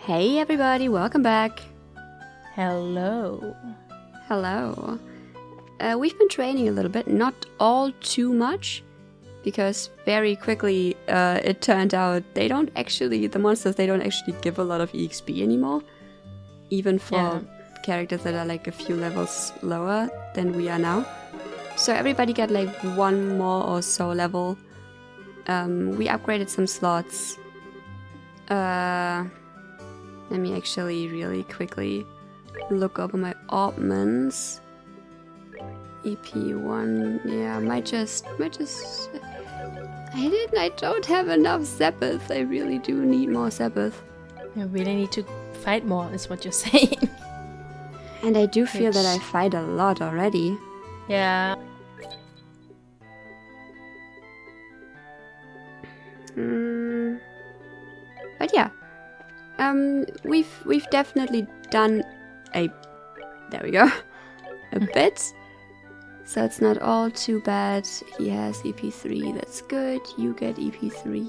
Hey everybody, welcome back. Hello. Hello. We've been training a little bit, not all too much, because very quickly it turned out the monsters, they don't actually give a lot of EXP anymore, even for characters that are like a few levels lower than we are now. So everybody got like one more or so level. We upgraded some slots. Let me actually really quickly look over my orbments. EP1, yeah, might just. I don't have enough Zeppeth. I really do need more Zeppeth. You really need to fight more, is what you're saying. And I do feel that I fight a lot already. Yeah. But yeah. We've definitely done a bit. So it's not all too bad. He has EP3, that's good. You get EP3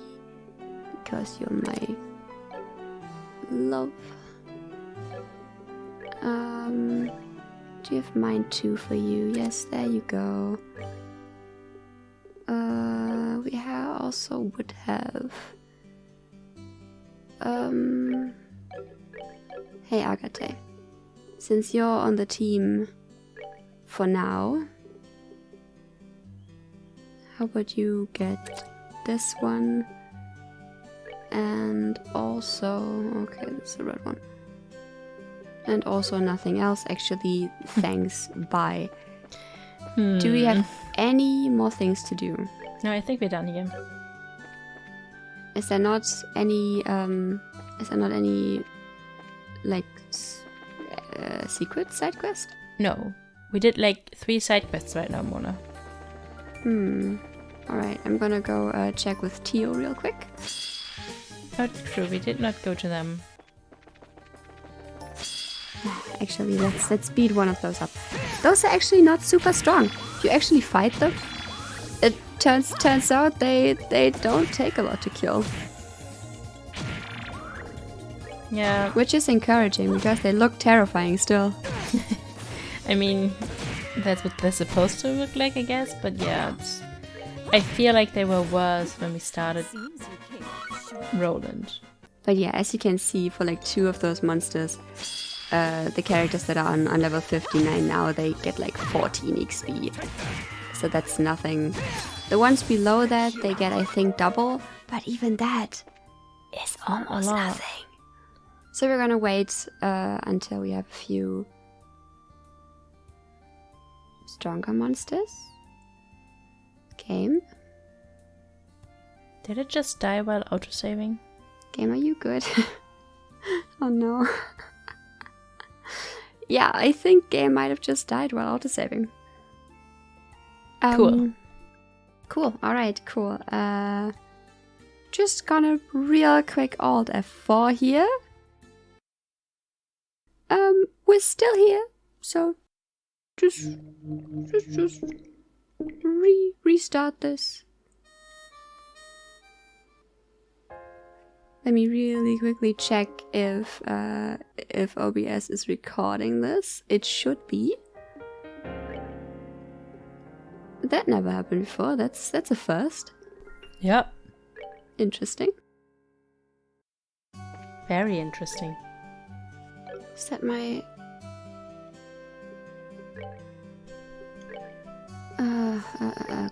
because you're my love. Do you have mine too for you? Yes, there you go. We also would have. Hey Agathe, since you're on the team for now, how about you get this one and also, okay, that's the red one, and also nothing else actually, thanks, bye. Do we have any more things to do? No, I think we're done here. Is there not any like secret side quest? No. We did like 3 side quests right now, Mona. Alright, I'm gonna go check with Tio real quick. Not true, we did not go to them. Actually, let's speed one of those up. Those are actually not super strong. If you actually fight them, it turns out they don't take a lot to kill. Yeah. Which is encouraging because they look terrifying still. I mean, that's what they're supposed to look like, I guess, but yeah, I feel like they were worse when we started Roland. But yeah, as you can see, for like 2 of those monsters, the characters that are on level 59 now, they get like 14 XP. So that's nothing. The ones below that, they get, I think, double. But even that is almost nothing. So we're gonna wait until we have a few stronger monsters. Game? Did it just die while autosaving? Game, are you good? Oh no. Yeah, I think Game might have just died while autosaving. Cool. Cool, alright, cool. Just gonna real quick Alt F4 here. We're still here, so just restart this. Let me really quickly check if OBS is recording this. It should be. That never happened before. That's a first. Yep. Interesting. Very interesting. Is that my...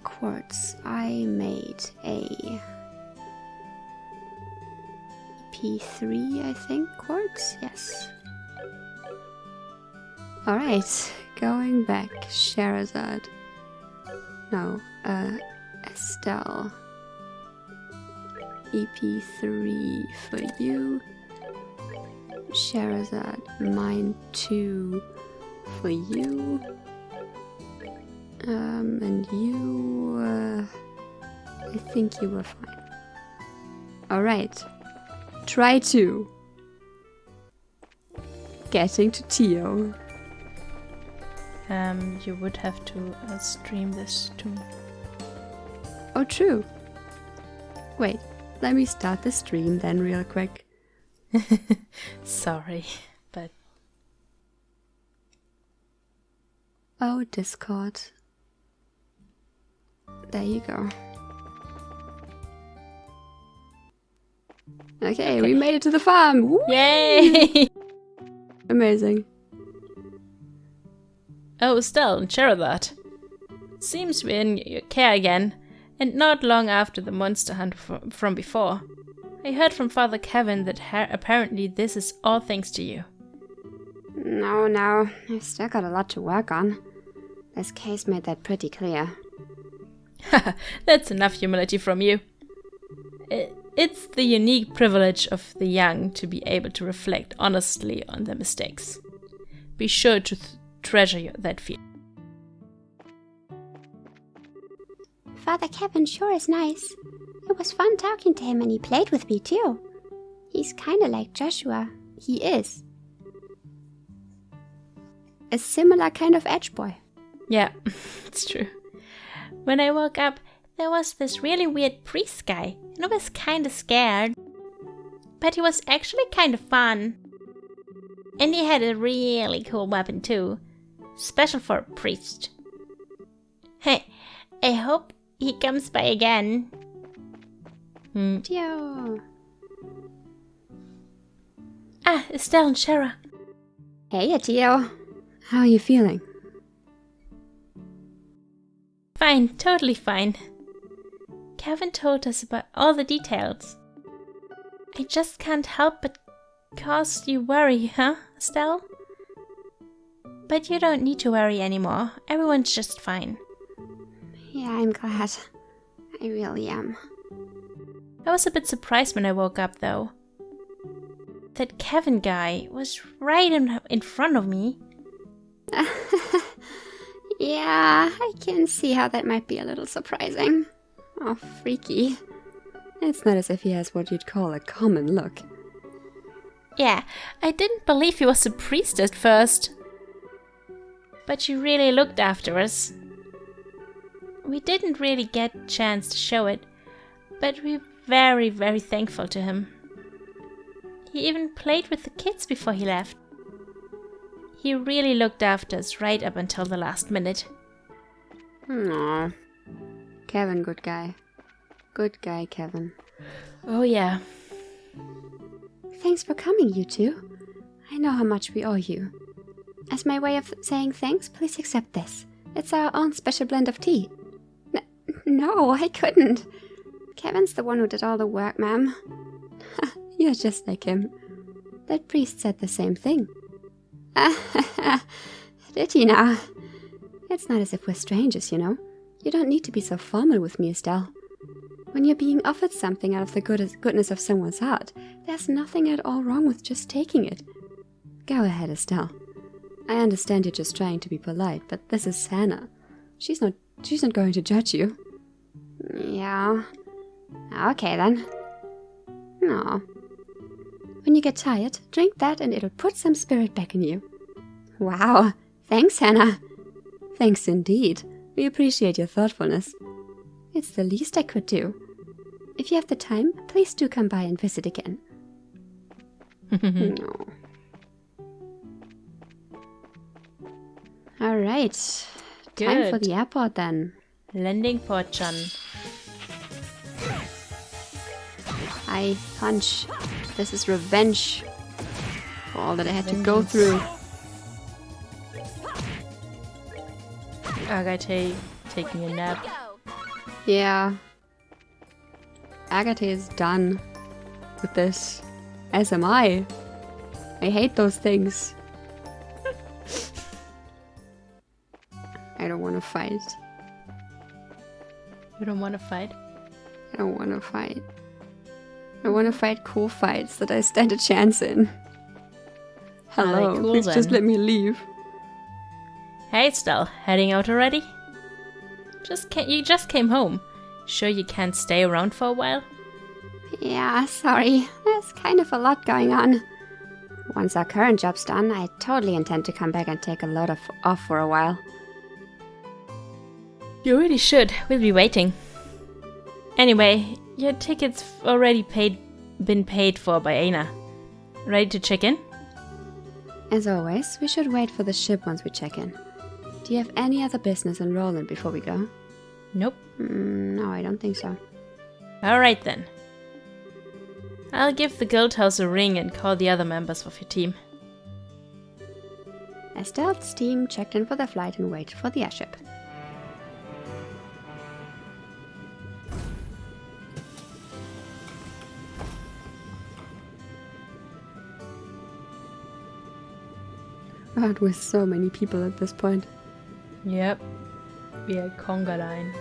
quartz. I made a P3, I think, quartz? Yes. Alright, going back. Sherazade. No, Estelle. EP3 for you. Sherazade, mine 2 for you. And you, I think you were fine. Alright. Try to. Getting to Tio. You would have to stream this too. Oh, true. Wait, let me start the stream then real quick. Sorry, but... Oh, Discord. There you go. Okay, we made it to the farm! Woo! Yay! Amazing. Oh, Estelle, share that. Seems we're in your care again, and not long after the monster hunt from before. I heard from Father Kevin that apparently this is all thanks to you. No, I've still got a lot to work on. This case made that pretty clear. That's enough humility from you. It's the unique privilege of the young to be able to reflect honestly on their mistakes. Be sure to treasure that feeling. Father Kevin sure is nice. It was fun talking to him and he played with me too. He's kinda like Joshua. He is. A similar kind of edge boy. Yeah, it's true. When I woke up, there was this really weird priest guy, and I was kinda scared. But he was actually kind of fun. And he had a really cool weapon too. Special for a priest. Hey, I hope he comes by again. Tio. Ah, Estelle and Shara. Hey, Tio. How are you feeling? Fine, totally fine. Kevin told us about all the details. I just can't help but cause you worry, huh, Estelle? But you don't need to worry anymore. Everyone's just fine. Yeah, I'm glad. I really am. I was a bit surprised when I woke up, though. That Kevin guy was right in front of me. Yeah, I can see how that might be a little surprising. Oh, freaky. It's not as if he has what you'd call a common look. Yeah, I didn't believe he was a priest at first. But you really looked after us. We didn't really get a chance to show it, but we're very, very thankful to him. He even played with the kids before he left. He really looked after us right up until the last minute. Aww. Kevin, good guy. Good guy, Kevin. Oh yeah. Thanks for coming, you two. I know how much we owe you. As my way of saying thanks, please accept this. It's our own special blend of tea. No, I couldn't. Kevin's the one who did all the work, ma'am. You're just like him. That priest said the same thing. Did he now? It's not as if we're strangers, you know. You don't need to be so formal with me, Estelle. When you're being offered something out of the goodness of someone's heart, there's nothing at all wrong with just taking it. Go ahead, Estelle. I understand you're just trying to be polite, but this is Hannah. She's not going to judge you. Yeah. Okay then. No. When you get tired, drink that and it'll put some spirit back in you. Wow. Thanks, Hannah. Thanks indeed. We appreciate your thoughtfulness. It's the least I could do. If you have the time, please do come by and visit again. No. Alright. Time for the airport then. Landing port, John. I punch. This is revenge for all that I had to go through. Agathe taking a nap. Yeah. Agathe is done with this. As am I. I hate those things. I don't want to fight. You don't want to fight? I don't want to fight. I want to fight cool fights that I stand a chance in. Hello, cool please then. just let me leave. Hey, Estelle, heading out already? You just came home. Sure you can't stay around for a while? Yeah, sorry. There's kind of a lot going on. Once our current job's done, I totally intend to come back and take a load off for a while. You really should. We'll be waiting. Anyway, your ticket's already been paid for by Aina. Ready to check in? As always, we should wait for the ship once we check in. Do you have any other business in Roland before we go? Nope. No, I don't think so. Alright then. I'll give the guild house a ring and call the other members of your team. Estelle's team checked in for their flight and waited for the airship. God, with so many people at this point. Yep. Wie ein Conga Line.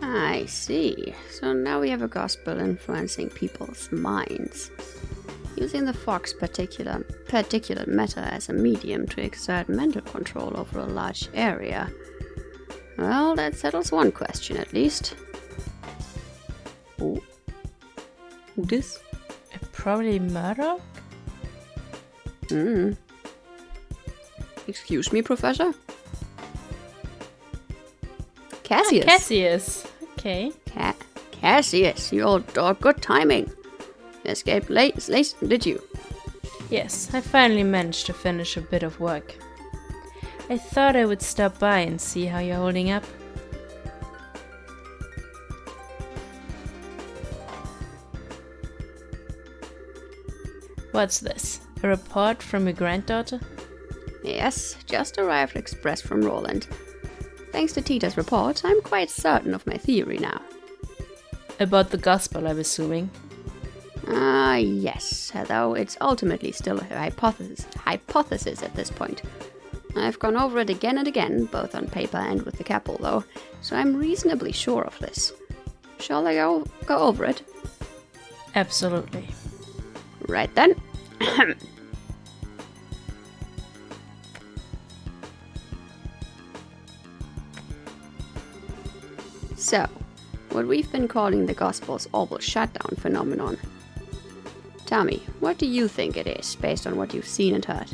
I see. So now we have a gospel influencing people's minds. Using the Fox particulate matter as a medium to exert mental control over a large area. Well, that settles one question at least. Who this? Probably Murdoch? Excuse me, Professor? Cassius. Cassius. Okay. Cassius, you old dog, good timing. Escaped late, did you? Yes, I finally managed to finish a bit of work. I thought I would stop by and see how you're holding up. What's this? A report from your granddaughter? Yes, just arrived express from Roland. Thanks to Tita's report, I'm quite certain of my theory now. About the gospel, I'm assuming. Yes, though it's ultimately still a hypothesis at this point. I've gone over it again and again, both on paper and with the Capel, though, so I'm reasonably sure of this. Shall I go over it? Absolutely. Right then. So, what we've been calling the Gospel's orbital shutdown phenomenon. Tell me, what do you think it is, based on what you've seen and heard?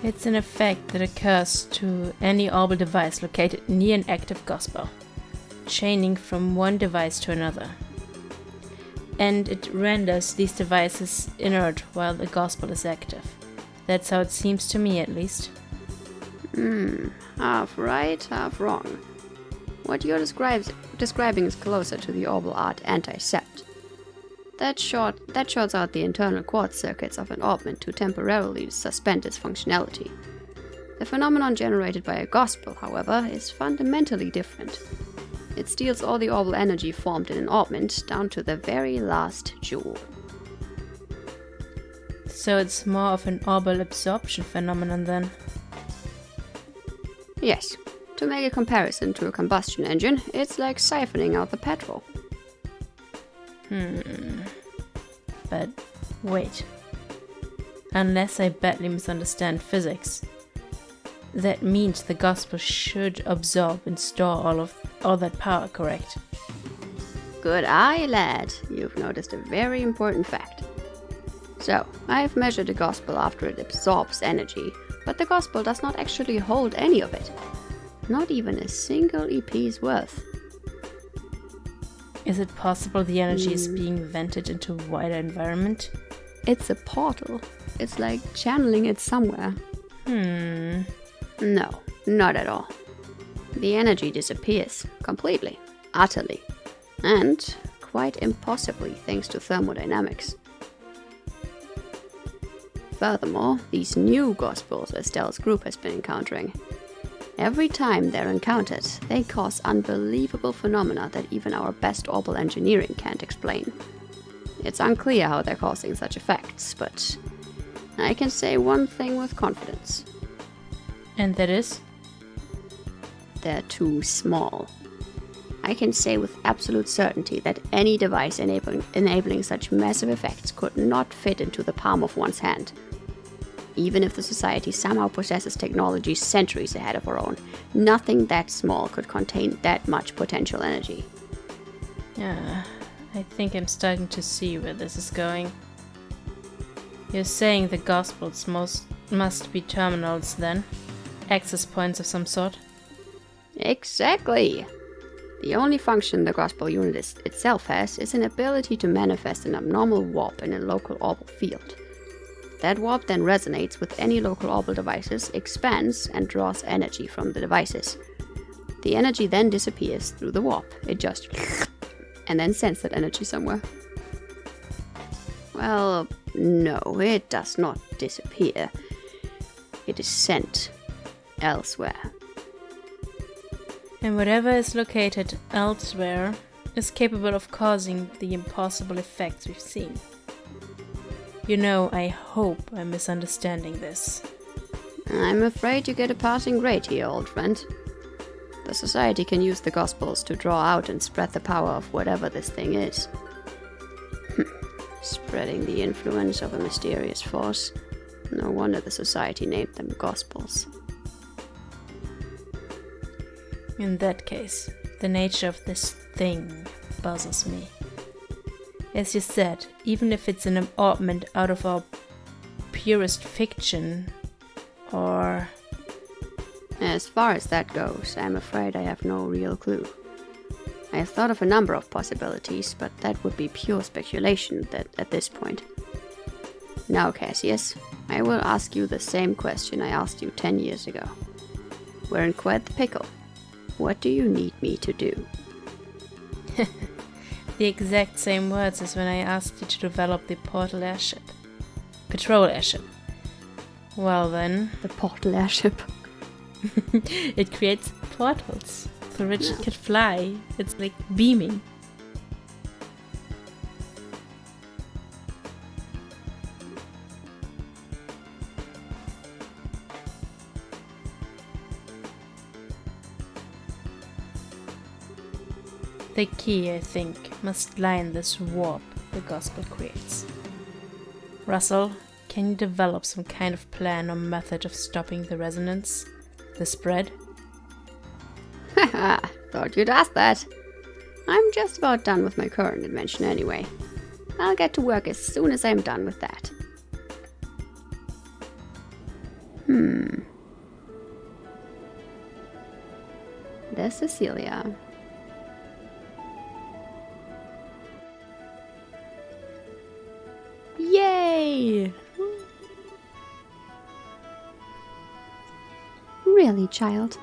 It's an effect that occurs to any orbital device located near an active gospel, chaining from one device to another. And it renders these devices inert while the gospel is active. That's how it seems to me, at least. Half right, half wrong. What you're describing is closer to the orbital art anti-sept. That shorts out the internal quartz circuits of an orbment to temporarily suspend its functionality. The phenomenon generated by a gospel, however, is fundamentally different. It steals all the orbital energy formed in an orbment down to the very last joule. So it's more of an orbital absorption phenomenon then? Yes. To make a comparison to a combustion engine, it's like siphoning out the petrol. But wait. Unless I badly misunderstand physics, that means the gospel should absorb and store all that power, correct? Good eye, lad. You've noticed a very important fact. So, I've measured the gospel after it absorbs energy, but the gospel does not actually hold any of it. Not even a single EP's worth. Is it possible the energy is being vented into a wider environment? It's a portal. It's like channeling it somewhere. No, not at all. The energy disappears completely, utterly, and quite impossibly thanks to thermodynamics. Furthermore, these new gospels Estelle's group has been encountering. Every time they're encountered, they cause unbelievable phenomena that even our best orbital engineering can't explain. It's unclear how they're causing such effects, but I can say one thing with confidence. And that is? They're too small. I can say with absolute certainty that any device enabling such massive effects could not fit into the palm of one's hand. Even if the society somehow possesses technology centuries ahead of our own, nothing that small could contain that much potential energy. Yeah, I think I'm starting to see where this is going. You're saying the Gospels must be terminals then? Access points of some sort? Exactly! The only function the Gospel unit itself has is an ability to manifest an abnormal warp in a local orbal field. That warp then resonates with any local orbal devices, expands, and draws energy from the devices. The energy then disappears through the warp. It just and then sends that energy somewhere. Well, no, it does not disappear. It is sent elsewhere. And whatever is located elsewhere is capable of causing the impossible effects we've seen. You know, I hope I'm misunderstanding this. I'm afraid you get a passing grade here, old friend. The Society can use the Gospels to draw out and spread the power of whatever this thing is. Spreading the influence of a mysterious force. No wonder the Society named them Gospels. In that case, the nature of this thing puzzles me. As you said, even if it's an orbment out of our purest fiction, or... As far as that goes, I'm afraid I have no real clue. I have thought of a number of possibilities, but that would be pure speculation at this point. Now, Cassius, I will ask you the same question I asked you 10 years ago. We're in quite the pickle. What do you need me to do? The exact same words as when I asked you to develop the portal airship. Patrol airship. Well then... The portal airship. It creates portals through which it can fly. It's like beaming. The key, I think, must lie in this warp the Gospel creates. Russell, can you develop some kind of plan or method of stopping the resonance? The spread? Haha, thought you'd ask that. I'm just about done with my current invention anyway. I'll get to work as soon as I'm done with that. There's Cecilia. Yay! Really, child?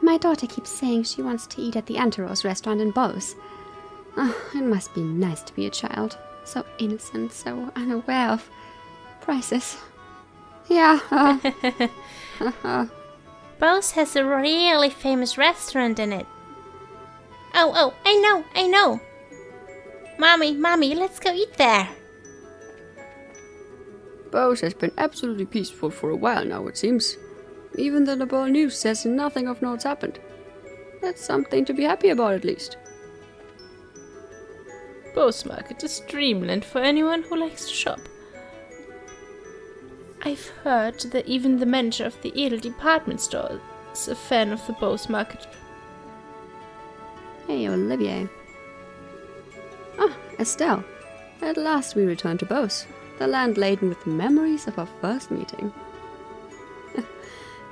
My daughter keeps saying she wants to eat at the Anteros restaurant in Bose. Oh, it must be nice to be a child. So innocent, so unaware of prices. Yeah. Bose has a really famous restaurant in it. Oh, I know. Mommy, let's go eat there. Bose has been absolutely peaceful for a while now, it seems. Even the Nobel News says nothing of note's happened. That's something to be happy about, at least. Bose Market is dreamland for anyone who likes to shop. I've heard that even the manager of the Edel department store is a fan of the Bose Market. Hey, Olivier. Ah, Estelle. At last we return to Bose, the land laden with memories of our first meeting.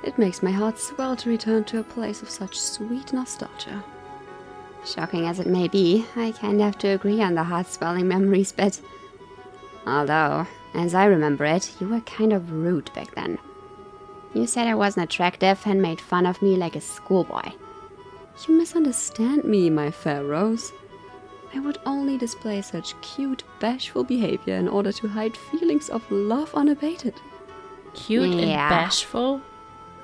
It makes my heart swell to return to a place of such sweet nostalgia. Shocking as it may be, I kind of have to agree on the heart-swelling memories bit. Although, as I remember it, you were kind of rude back then. You said I wasn't attractive and made fun of me like a schoolboy. You misunderstand me, my fair Rose. I would only display such cute, bashful behavior in order to hide feelings of love unabated. Cute and bashful?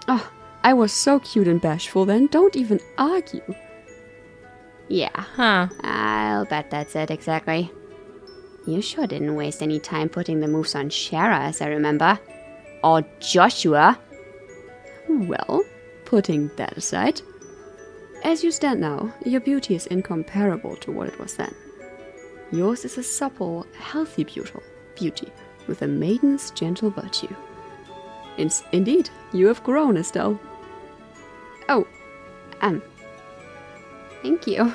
Oh, I was so cute and bashful then, don't even argue. Yeah. Huh. I'll bet that's it, exactly. You sure didn't waste any time putting the moves on Shara, as I remember. Or Joshua. Well, putting that aside, as you stand now, your beauty is incomparable to what it was then. Yours is a supple, healthy beauty, with a maiden's gentle virtue. Indeed, you have grown, Estelle. Oh, thank you.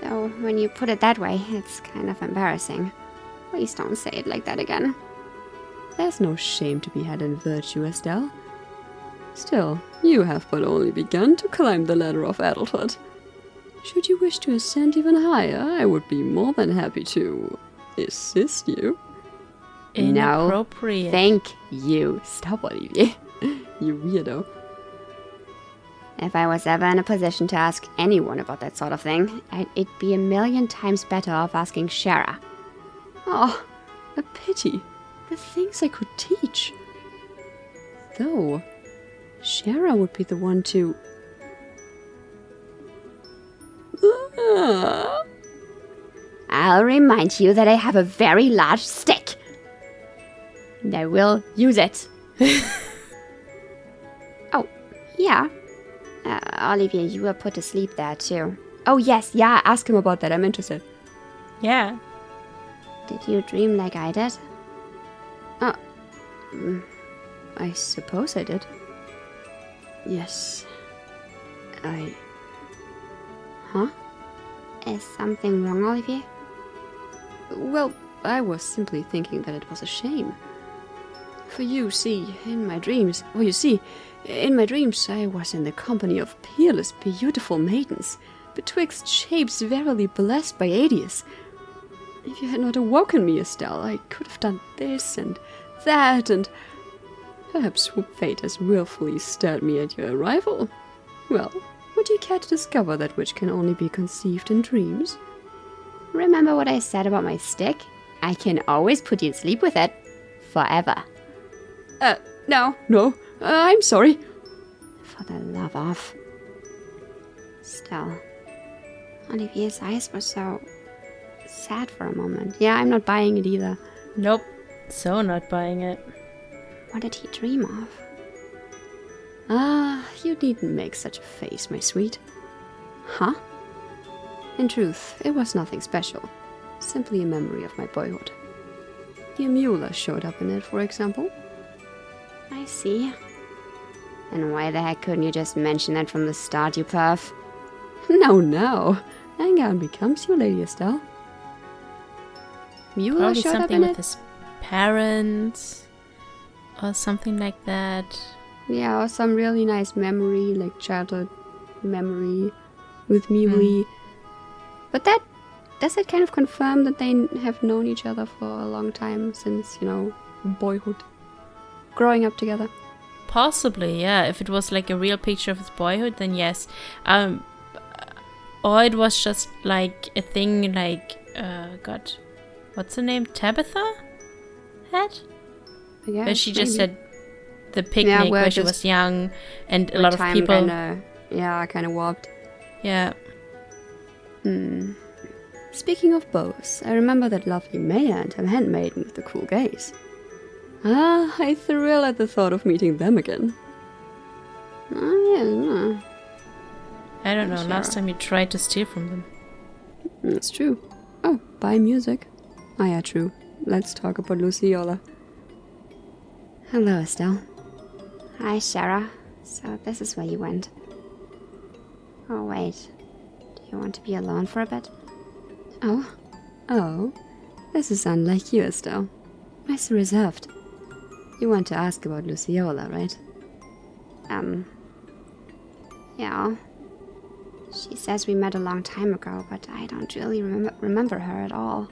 Though, when you put it that way, it's kind of embarrassing. Please don't say it like that again. There's no shame to be had in virtue, Estelle. Still, you have but only begun to climb the ladder of adulthood. Should you wish to ascend even higher, I would be more than happy to assist you. Inappropriate. No, thank you. Stop, Olivier. You weirdo. If I was ever in a position to ask anyone about that sort of thing, it'd be 1,000,000 times better off asking Shara. Oh, a pity. The things I could teach. Though, Shara would be the one to... I'll remind you that I have a very large stick. And I will use it. Oh, yeah. Olivier, you were put to sleep there too. Oh yes, yeah, ask him about that, I'm interested. Yeah. Did you dream like I did? I suppose I did. Yes. Huh? Is something wrong, Olivier? Well, I was simply thinking that it was a shame. For you see, in my dreams, I was in the company of peerless, beautiful maidens, betwixt shapes verily blessed by Adius. If you had not awoken me, Estelle, I could have done this and that, and perhaps fate has willfully stirred me at your arrival. Well, would you care to discover that which can only be conceived in dreams? Remember what I said about my stick? I can always put you to sleep with it. Forever. No, I'm sorry. For the love of... Still, Olivier's eyes were so sad for a moment. Yeah, I'm not buying it either. Nope. So not buying it. What did he dream of? You needn't make such a face, my sweet. Huh? In truth, it was nothing special. Simply a memory of my boyhood. The Mueller showed up in it, for example. I see. And why the heck couldn't you just mention that from the start, you perf? No. Anger becomes you, Lady Estelle. Mueller Probably showed up something in with it? his parents or something like that. Yeah, or some really nice memory, like childhood memory with Muley. But does that kind of confirm that they have known each other for a long time since, boyhood? Growing up together? Possibly, yeah. If it was like a real picture of his boyhood, then yes. Or it was just like a thing like, God, what's her name? Tabitha had? Yeah, Where she just maybe. had the picnic where she was young and a lot of people. Kind of warped. Yeah. Speaking of bows, I remember that lovely Maya and her handmaiden with the cool gaze. I thrill at the thought of meeting them again. Yeah. I don't know, Sure. last time you tried to steal from them. That's true. Oh, buy music. Ah, yeah, true. Let's talk about Luciola. Hello, Estelle. Hi, Sarah. So this is where you went. Oh, wait. Do you want to be alone for a bit? Oh, this is unlike you, Estelle. Why so reserved? You want to ask about Luciola, right? Yeah. She says we met a long time ago, but I don't really remember her at all.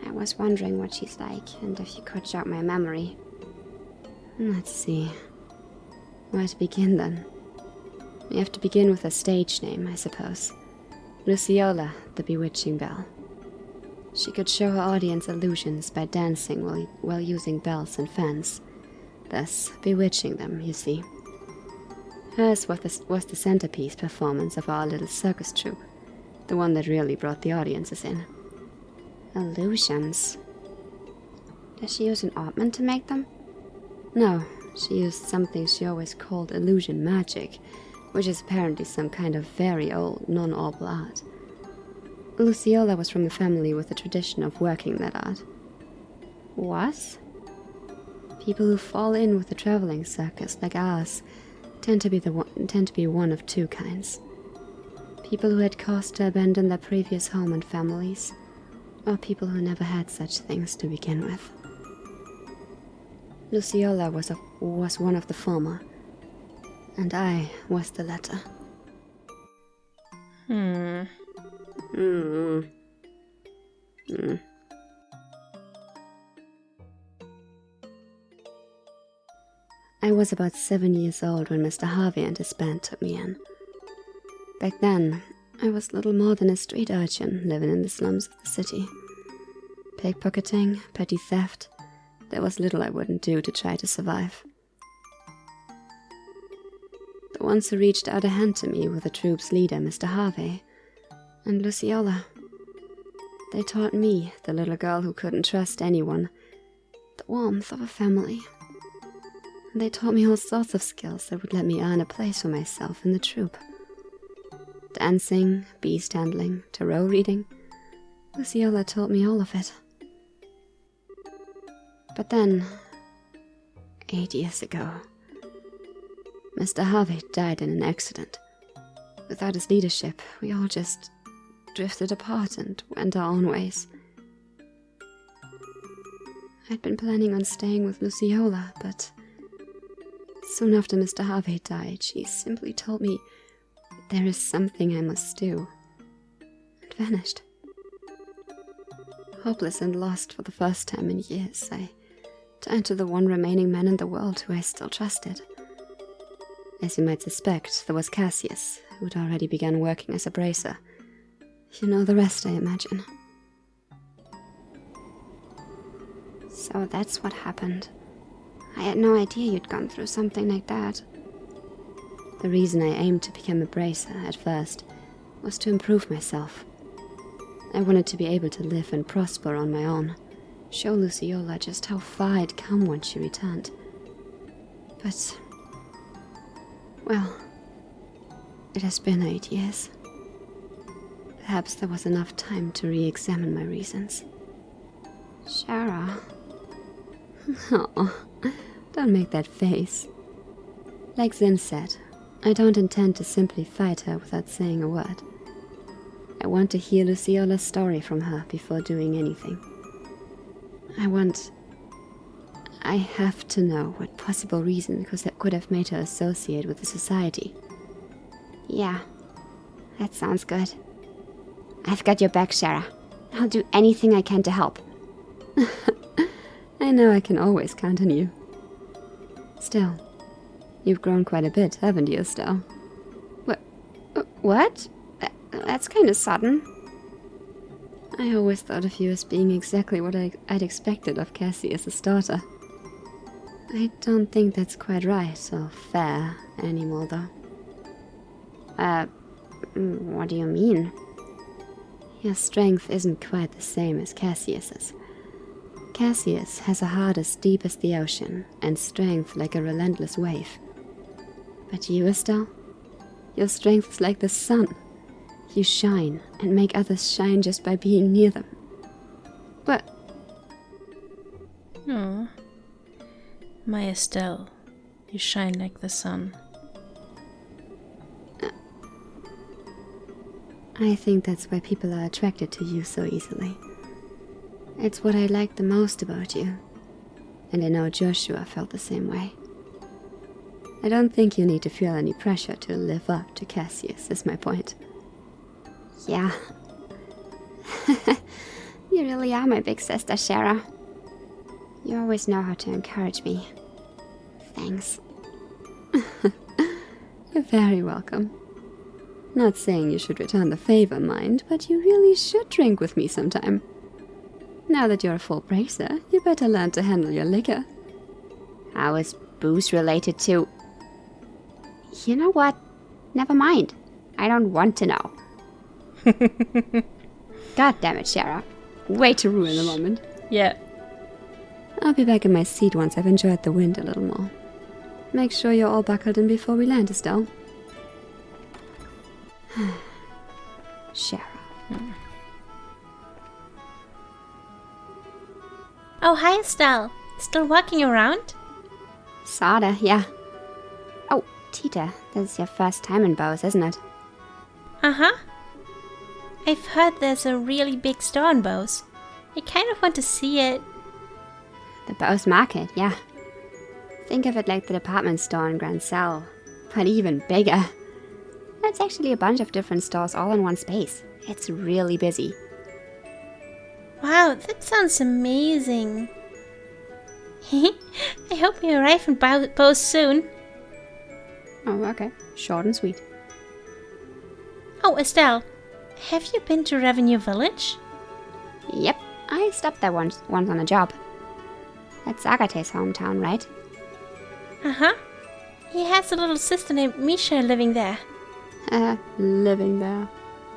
I was wondering what she's like, and if you could jog my memory. Let's see. Where to begin, then? We have to begin with a stage name, I suppose. Luciola, the Bewitching Bell. She could show her audience illusions by dancing while using bells and fans, thus bewitching them, you see. Hers was the centerpiece performance of our little circus troupe, the one that really brought the audiences in. Illusions? Does she use an ointment to make them? No, she used something she always called illusion magic, which is apparently some kind of very old, non-orbal art. Luciola was from a family with a tradition of working that art. Was? People who fall in with a traveling circus like ours tend to be one of two kinds. People who had cause to abandon their previous home and families, or people who never had such things to begin with. Luciola was one of the former, and I was the latter. I was about 7 years old when Mr. Harvey and his band took me in. Back then, I was little more than a street urchin living in the slums of the city. Pickpocketing, petty theft, there was little I wouldn't do to try to survive. The ones who reached out a hand to me were the troop's leader, Mr. Harvey, and Luciola. They taught me, the little girl who couldn't trust anyone, the warmth of a family. And they taught me all sorts of skills that would let me earn a place for myself in the troop. Dancing, beast handling, tarot reading. Luciola taught me all of it. But then, 8 years ago, Mr. Harvey died in an accident. Without his leadership, we all just drifted apart and went our own ways. I'd been planning on staying with Luciola, but soon after Mr. Harvey died, she simply told me there is something I must do, and vanished. Hopeless and lost for the first time in years, I turned to the one remaining man in the world who I still trusted. As you might suspect, there was Cassius, who'd already begun working as a bracer. You know the rest, I imagine. So that's what happened. I had no idea you'd gone through something like that. The reason I aimed to become a bracer at first was to improve myself. I wanted to be able to live and prosper on my own, show Luciola just how far I'd come once she returned. But, well, it has been 8 years. Perhaps there was enough time to re-examine my reasons. Shara. Oh, don't make that face. Like Zin said, I don't intend to simply fight her without saying a word. I want to hear Luciola's story from her before doing anything. I have to know what possible reason could have made her associate with the society. Yeah, that sounds good. I've got your back, Shara. I'll do anything I can to help. I know I can always count on you. Still, you've grown quite a bit, haven't you, Estelle? What? That's kind of sudden. I always thought of you as being exactly what I'd expected of Cassius' daughter. I don't think that's quite right or fair anymore, though. What do you mean? Your strength isn't quite the same as Cassius's. Cassius has a heart as deep as the ocean and strength like a relentless wave. But you, Estelle, your strength is like the sun. You shine and make others shine just by being near them. But... Oh, my Estelle, you shine like the sun. I think that's why people are attracted to you so easily. It's what I like the most about you. And I know Joshua felt the same way. I don't think you need to feel any pressure to live up to Cassius, is my point. Yeah. You really are my big sister, Shara. You always know how to encourage me. Thanks. You're very welcome. Not saying you should return the favor, mind, but you really should drink with me sometime. Now that you're a full bracer, you better learn to handle your liquor. How is booze related to... You know what? Never mind. I don't want to know. God damn it, Shara. Way to ruin the moment. Yeah. I'll be back in my seat once I've enjoyed the wind a little more. Make sure you're all buckled in before we land, Estelle. Shara. Oh, hi, Estelle. Still walking around? Sorta, yeah. Oh, Tita, this is your first time in Bose, isn't it? Uh-huh. I've heard there's a really big store in Bose. I kind of want to see it. The Bose Market, yeah. Think of it like the department store in Grand Cell, but even bigger. It's actually a bunch of different stores all in one space. It's really busy. Wow, that sounds amazing. I hope we arrive in Bose soon. Oh, okay. Short and sweet. Oh, Estelle, have you been to Revenue Village? Yep, I stopped there once on a job. That's Agate's hometown, right? Uh-huh. He has a little sister named Misha living there. Living there.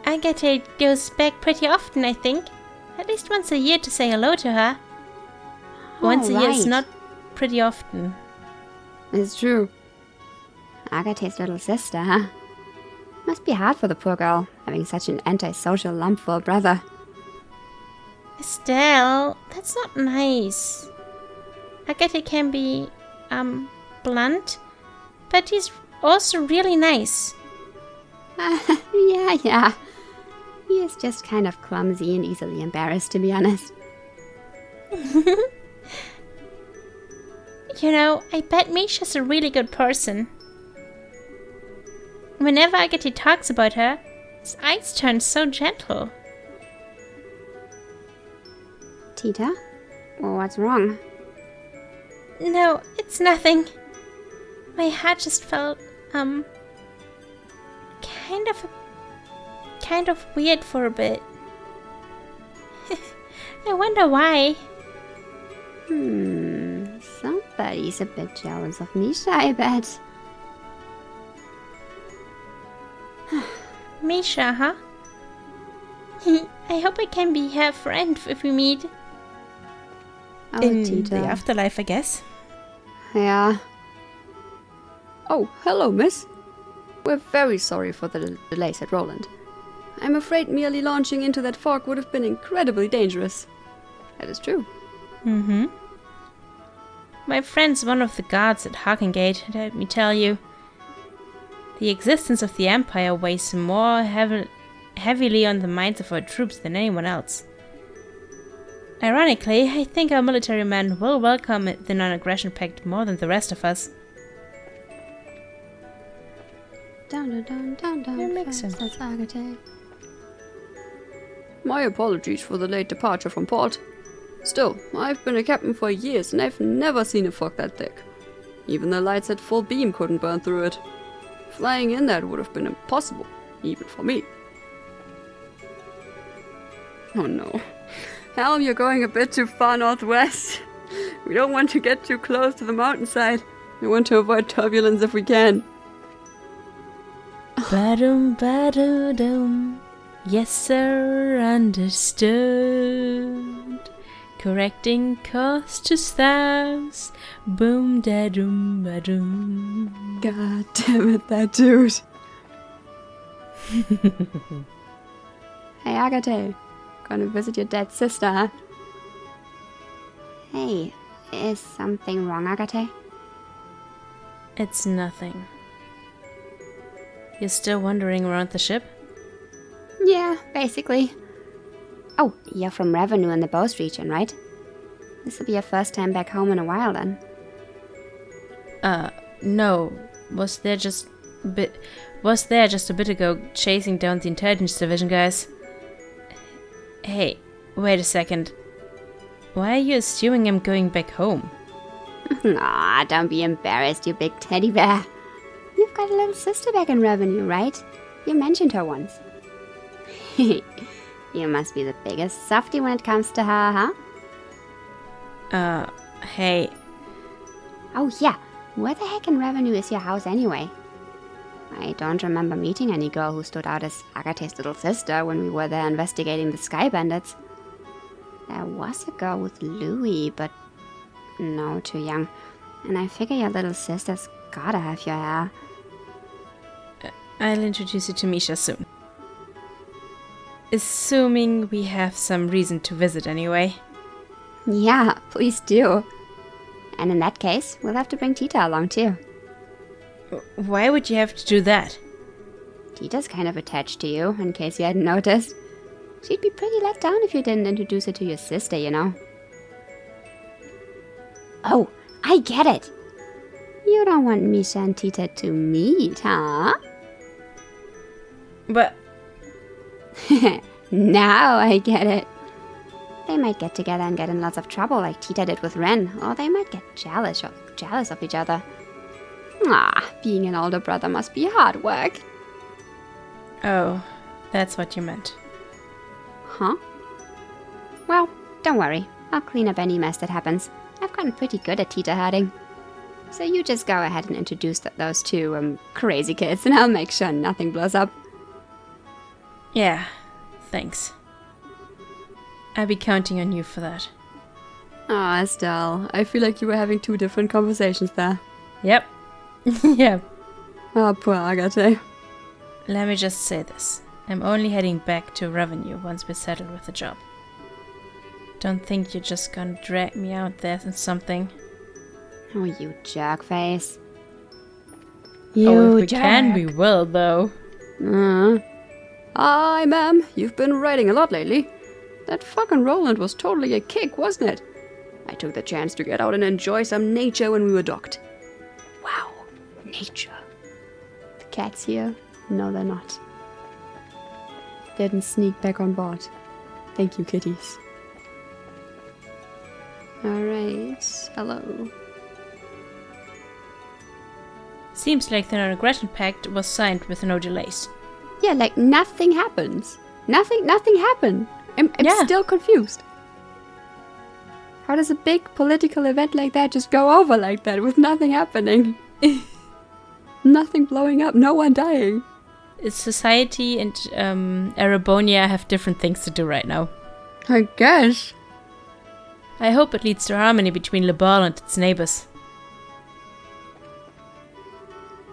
Agate goes back pretty often, I think. At least once a year to say hello to her. Once a year is right. not pretty often. It's true. Agate's little sister, huh? Must be hard for the poor girl, having such an antisocial lump for a brother. Estelle, that's not nice. Agate can be, blunt, but he's also really nice. Yeah. He is just kind of clumsy and easily embarrassed, to be honest. You know, I bet Misha's a really good person. Whenever Agate talks about her, his eyes turn so gentle. Tita? Well, what's wrong? No, it's nothing. My heart just felt, kind of weird for a bit. I wonder why. Somebody's a bit jealous of Misha, I bet. Misha, huh? I hope I can be her friend if we meet. Oh, In Tita. the afterlife, I guess. Yeah. Oh, hello, miss. We're very sorry for the delay, said Roland. I'm afraid merely launching into that fog would have been incredibly dangerous. That is true. Mm-hmm. My friend's one of the guards at Harkengate, let me tell you. The existence of the Empire weighs more heavily on the minds of our troops than anyone else. Ironically, I think our military men will welcome the non-aggression pact more than the rest of us. Down, That makes fast, sense. that's Agate. My apologies for the late departure from port. Still, I've been a captain for years and I've never seen a fog that thick. Even the lights at full beam couldn't burn through it. Flying in that would have been impossible, even for me. Oh no. Hal, you're going a bit too far northwest. We don't want to get too close to the mountainside. We want to avoid turbulence if we can. Ba-dum, ba-dum. Yes, sir, understood. Correcting course to stars. Boom, da-dum, ba-dum. God damn it, that dude. Hey, Agate. Gonna visit your dead sister, huh? Hey, is something wrong, Agate? It's nothing. You're still wandering around the ship? Yeah, basically. Oh, you're from Revenue in the Bose region, right? This will be your first time back home in a while then. No. Was there just a bit ago chasing down the intelligence division guys? Hey, wait a second. Why are you assuming I'm going back home? Aw, don't be embarrassed, you big teddy bear. You've got a little sister back in Revenue, right? You mentioned her once. You must be the biggest softie when it comes to her, huh? Hey. Oh yeah, where the heck in Revenue is your house anyway? I don't remember meeting any girl who stood out as Agate's little sister when we were there investigating the Sky Bandits. There was a girl with Louis, but no, too young. And I figure your little sister's gotta have your hair. I'll introduce you to Misha soon. Assuming we have some reason to visit anyway. Yeah, please do. And in that case, we'll have to bring Tita along too. Why would you have to do that? Tita's kind of attached to you, in case you hadn't noticed. She'd be pretty let down if you didn't introduce her to your sister, you know. Oh, I get it! You don't want Misha and Tita to meet, huh? But Now I get it. They might get together and get in lots of trouble like Tita did with Ren, or they might get jealous of each other. Ah, being an older brother must be hard work. oh, that's what you meant. Huh? Well, don't worry. I'll clean up any mess that happens. I've gotten pretty good at Tita herding. So you just go ahead and introduce those two crazy kids, and I'll make sure nothing blows up. Yeah, thanks. I'll be counting on you for that. Ah, Estelle, I feel like you were having two different conversations there. Yep. Yep. Ah, poor Agathe. Let me just say this. I'm only heading back to Revenue once we're settled with the job. Don't think you're just gonna drag me out there and something. Oh, you jerk face. Oh, if we can, we will, though. Hi, ma'am. You've been writing a lot lately. That fucking Roland was totally a kick, wasn't it? I took the chance to get out and enjoy some nature when we were docked. Wow, nature. The cats here? No, they're not. Didn't sneak back on board. Thank you, kitties. Alright, hello. Seems like the non-aggression pact was signed with no delays. Yeah, like nothing happens. Nothing happened. I'm still confused. How does a big political event like that just go over like that with nothing happening? Nothing blowing up, no one dying. Society and Erebonia have different things to do right now. I guess. I hope it leads to harmony between Le Bal and its neighbors.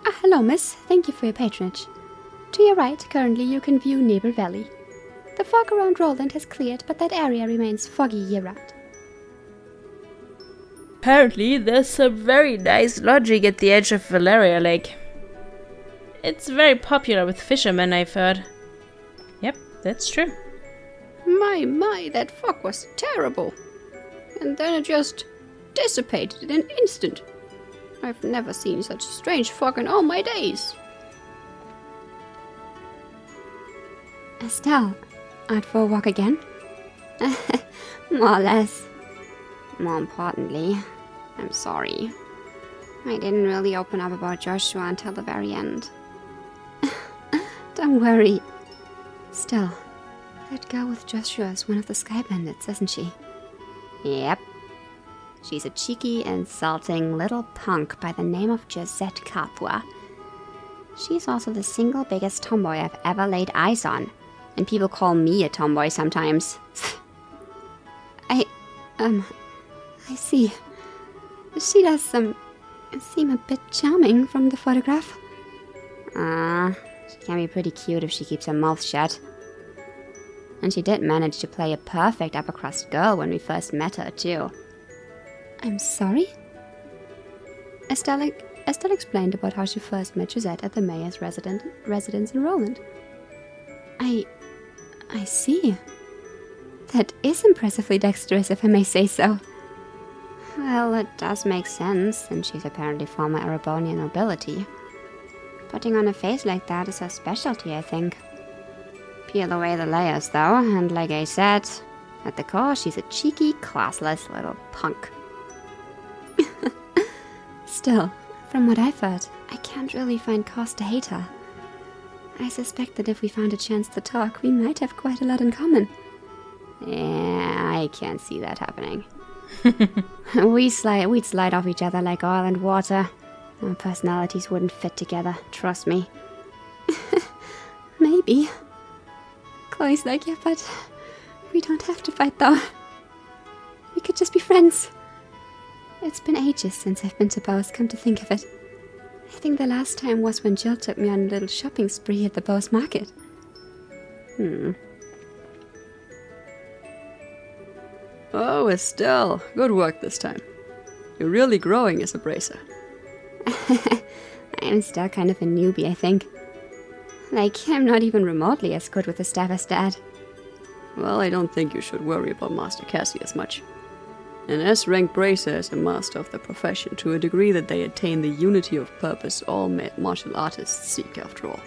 Ah, hello, miss. Thank you for your patronage. To your right, currently you can view Nebel Valley. The fog around Roland has cleared, but that area remains foggy year-round. Apparently, there's some very nice lodging at the edge of Valeria Lake. It's very popular with fishermen, I've heard. Yep, that's true. My, that fog was terrible. And then it just dissipated in an instant. I've never seen such strange fog in all my days. Estelle, out for a walk again? More or less. More importantly, I'm sorry. I didn't really open up about Joshua until the very end. Don't worry. Still, that girl with Joshua is one of the Sky Bandits, isn't she? Yep. She's a cheeky, insulting little punk by the name of Josette Capua. She's also the single biggest tomboy I've ever laid eyes on. And people call me a tomboy sometimes. I see. She does seem a bit charming from the photograph. She can be pretty cute if she keeps her mouth shut. And she did manage to play a perfect upper-crust girl when we first met her, too. I'm sorry? Estelle explained about how she first met Josette at the mayor's residence in Roland. I see. That is impressively dexterous, if I may say so. Well, it does make sense, since she's apparently former Erebonian nobility. Putting on a face like that is her specialty, I think. Peel away the layers, though, and like I said, at the core, she's a cheeky, classless little punk. Still, from what I've heard, I can't really find cause to hate her. I suspect that if we found a chance to talk, we might have quite a lot in common. Yeah, I can't see that happening. We'd slide off each other like oil and water. Our personalities wouldn't fit together, trust me. Maybe. Chloe's like, yeah, but we don't have to fight, though. We could just be friends. It's been ages since I've been to Bose, come to think of it. I think the last time was when Jill took me on a little shopping spree at the Bose Market. Oh, Estelle, good work this time. You're really growing as a bracer. I'm still kind of a newbie, I think. Like, I'm not even remotely as good with the staff as Dad. Well, I don't think you should worry about Master Cassius much. An S-rank bracer is a master of the profession to a degree that they attain the unity of purpose all martial artists seek, after all.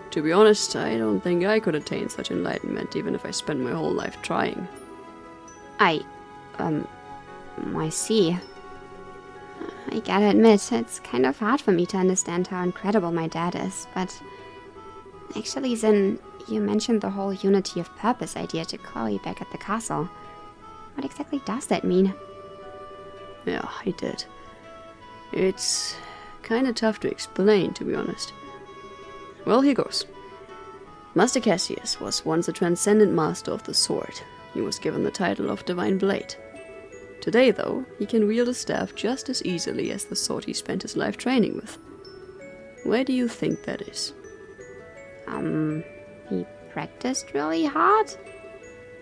To be honest, I don't think I could attain such enlightenment even if I spent my whole life trying. I see. I gotta admit, it's kind of hard for me to understand how incredible my dad is, but... Actually, Zin, you mentioned the whole unity of purpose idea to Chloe back at the castle. What exactly does that mean? Yeah, I did. It's kinda tough to explain, to be honest. Well, here goes. Master Cassius was once a transcendent master of the sword. He was given the title of Divine Blade. Today, though, he can wield a staff just as easily as the sword he spent his life training with. Why do you think that is? He practiced really hard?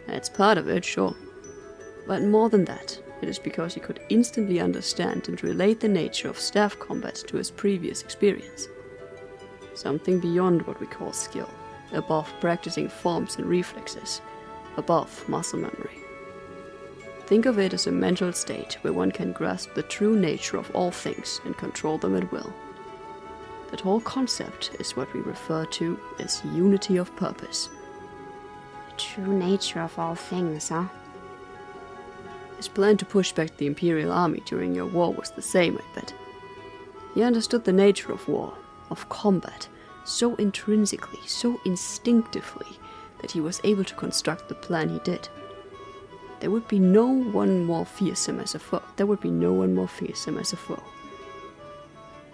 That's part of it, sure. But more than that, it is because he could instantly understand and relate the nature of staff combat to his previous experience. Something beyond what we call skill, above practicing forms and reflexes, above muscle memory. Think of it as a mental state where one can grasp the true nature of all things and control them at will. That whole concept is what we refer to as unity of purpose. The true nature of all things, huh? His plan to push back the Imperial army during your war was the same, I bet. He understood the nature of war, of combat, so intrinsically, so instinctively, that he was able to construct the plan he did. There would be no one more fearsome as a foe.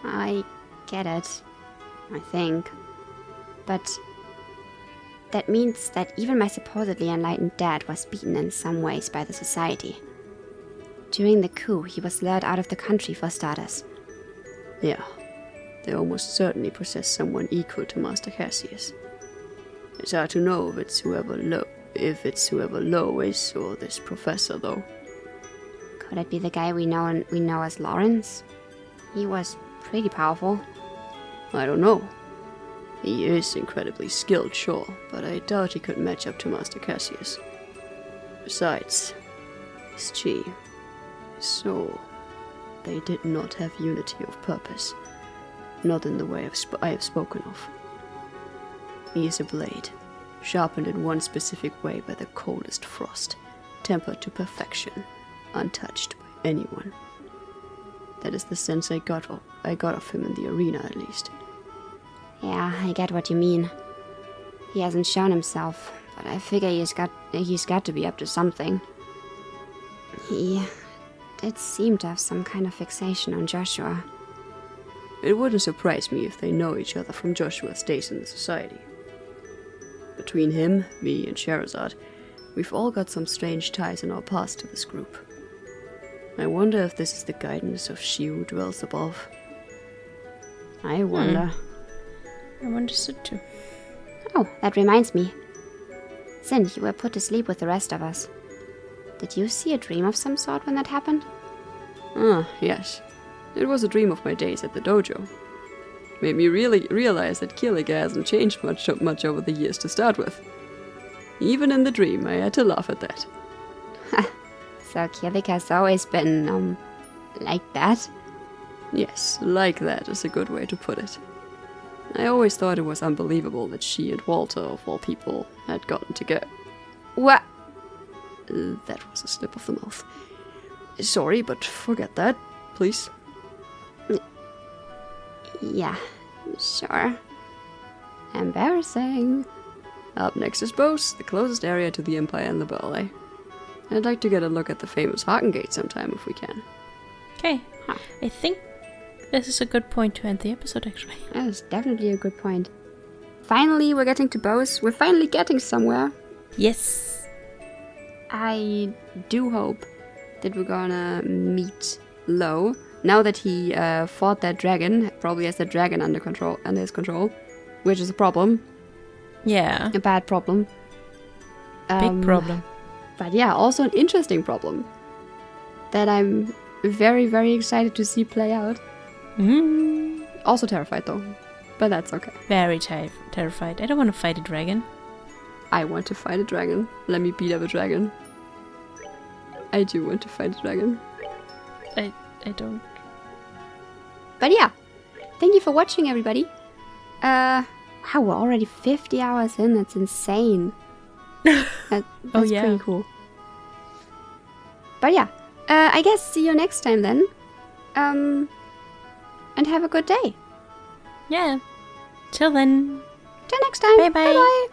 I get it. I think. But that means that even my supposedly enlightened dad was beaten in some ways by the society. During the coup, he was lured out of the country for starters. Yeah, they almost certainly possess someone equal to Master Cassius. It's hard to know if it's whoever Low is, or this professor, though. Could it be the guy we know as Lawrence? He was pretty powerful. I don't know. He is incredibly skilled, sure, but I doubt he could match up to Master Cassius. Besides, is Chi. So, they did not have unity of purpose. Not in the way I have spoken of. He is a blade, sharpened in one specific way by the coldest frost, tempered to perfection, untouched by anyone. That is the sense I got of him in the arena, at least. Yeah, I get what you mean. He hasn't shown himself, but I figure he's got to be up to something. He did seem to have some kind of fixation on Joshua. It wouldn't surprise me if they know each other from Joshua's days in the society. Between him, me, and Sherazade, we've all got some strange ties in our past to this group. I wonder if this is the guidance of she who dwells above. I wonder. I wonder so too. Oh, that reminds me. Sin, you were put to sleep with the rest of us. Did you see a dream of some sort when that happened? Ah, yes. It was a dream of my days at the dojo. Made me really realize that Killiga hasn't changed much over the years to start with. Even in the dream, I had to laugh at that. So Killiga has always been, like that? Yes, like that is a good way to put it. I always thought it was unbelievable that she and Walter, of all people, had gotten together. What? That was a slip of the mouth. Sorry, but forget that, please. Yeah, sure. Embarrassing. Up next is Bose, the closest area to the Empire and the Ballet. I'd like to get a look at the famous Haken Gate sometime if we can. Okay, I think this is a good point to end the episode, actually. That is definitely a good point. Finally, we're getting to Bose. We're finally getting somewhere. Yes. I do hope that we're gonna meet Lo. Now that he fought that dragon, probably has that dragon under his control, which is a problem. Yeah. A bad problem. Big problem. But yeah, also an interesting problem that I'm very, very excited to see play out. Also terrified though, but that's okay. Very terrified. I don't want to fight a dragon. I want to fight a dragon. Let me beat up a dragon. I do want to fight a dragon. I don't. But yeah, thank you for watching, everybody. Wow, we're already 50 hours in. That's insane. That's pretty cool. But yeah, I guess see you next time then. And have a good day. Yeah. Till then. Till next time. Bye bye. Bye bye.